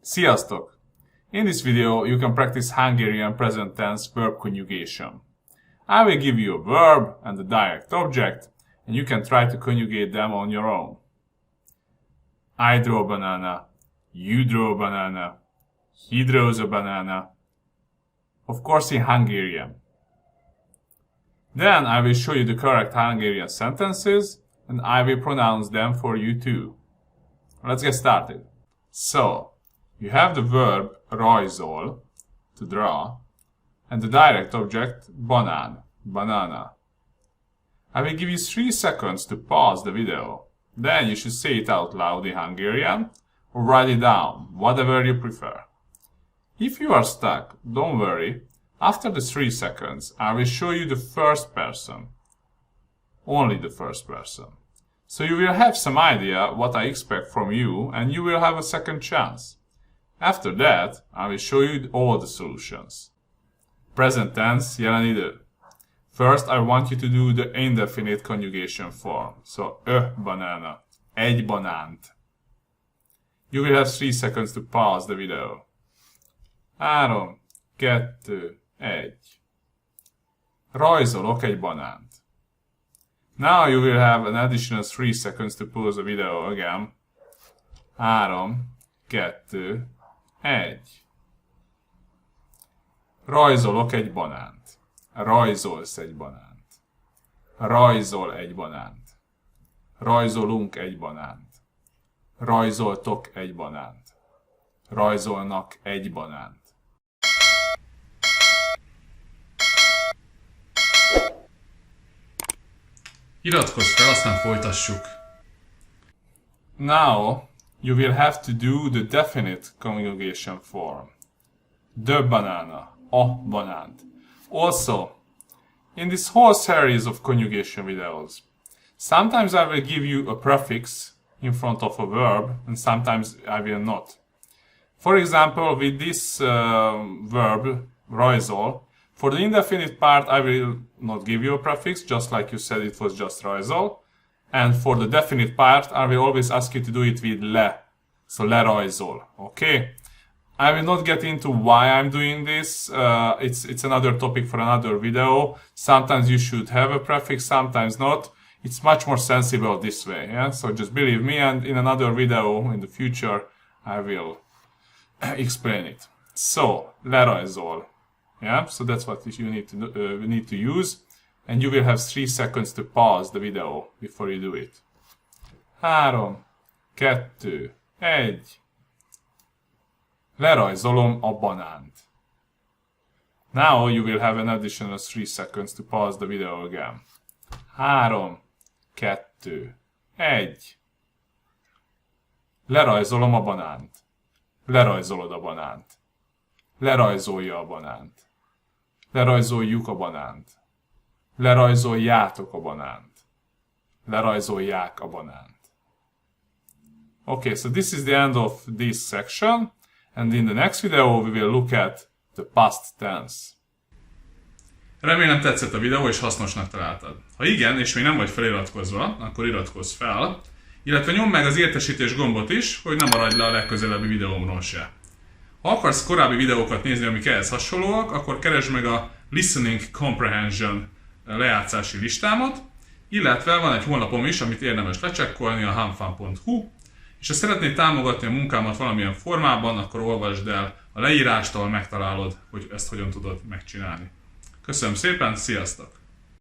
Sziasztok! In this video, you can practice Hungarian present tense verb conjugation. I will give you a verb and a direct object, and you can try to conjugate them on your own. I draw a banana. You draw a banana. He draws a banana. Of course in Hungarian. Then I will show you the correct Hungarian sentences, and I will pronounce them for you too. Let's get started. So, you have the verb rajzol, to draw, and the direct object banán, banana. I will give you 3 seconds to pause the video. Then you should say it out loud in Hungarian or write it down, whatever you prefer. If you are stuck, don't worry. After the 3 seconds, I will show you the first person. Only the first person. So you will have some idea what I expect from you, and you will have a second chance. After that, I will show you all the solutions. Present tense, jelen idő. First, I want you to do the indefinite conjugation form. So, banana, egy banánt. You will have 3 seconds to pause the video. 3, 2, 1. Rajzolok egy banánt. Now you will have an additional 3 seconds to pause the video again. 3, 2, 1. Rajzolok egy banánt. Rajzolsz egy banánt. Rajzol egy banánt. Rajzolunk egy banánt. Rajzoltok egy banánt. Rajzolnak egy banánt. Iratkozz fel, aztán folytassuk. Now you will have to do the definite conjugation form. The banana, a banánt. Also, in this whole series of conjugation videos, sometimes I will give you a prefix in front of a verb, and sometimes I will not. For example, with this verb, rajzol, for the indefinite part, I will not give you a prefix, just like you said it was just rajzol. And for the definite part, I will always ask you to do it with le. So lerajzol, okay? I will not get into why I'm doing this. It's another topic for another video. Sometimes you should have a prefix, sometimes not. It's much more sensible this way, yeah? So just believe me, and in another video in the future, I will explain it. So, lerajzol. Yeah, so that's what you need to use, and you will have 3 seconds to pause the video before you do it. 3, 2, 1. Lerajzolom a banánt. Now you will have an additional 3 seconds to pause the video again. 3, 2, 1. Lerajzolom a banánt. Lerajzolod a banánt. Lerajzolja a banánt. Lerajzoljuk a banánt. Lerajzoljátok a banánt. Lerajzolják a banánt. Okay, so this is the end of this section, and in the next video we will look at the past tense. Remélem tetszett a videó és hasznosnak találtad. Ha igen, és még nem vagy feliratkozva, akkor iratkozz fel, illetve nyomd meg az értesítés gombot is, hogy ne maradj le a legközelebbi videómról se. Ha akarsz korábbi videókat nézni, amik ehhez hasonlóak, akkor keresd meg a Listening Comprehension lejátszási listámat, illetve van egy honlapom is, amit érdemes lecsekkolni, a humfun.hu, és ha szeretnéd támogatni a munkámat valamilyen formában, akkor olvasd el a leírást, ahol megtalálod, hogy ezt hogyan tudod megcsinálni. Köszönöm szépen, sziasztok!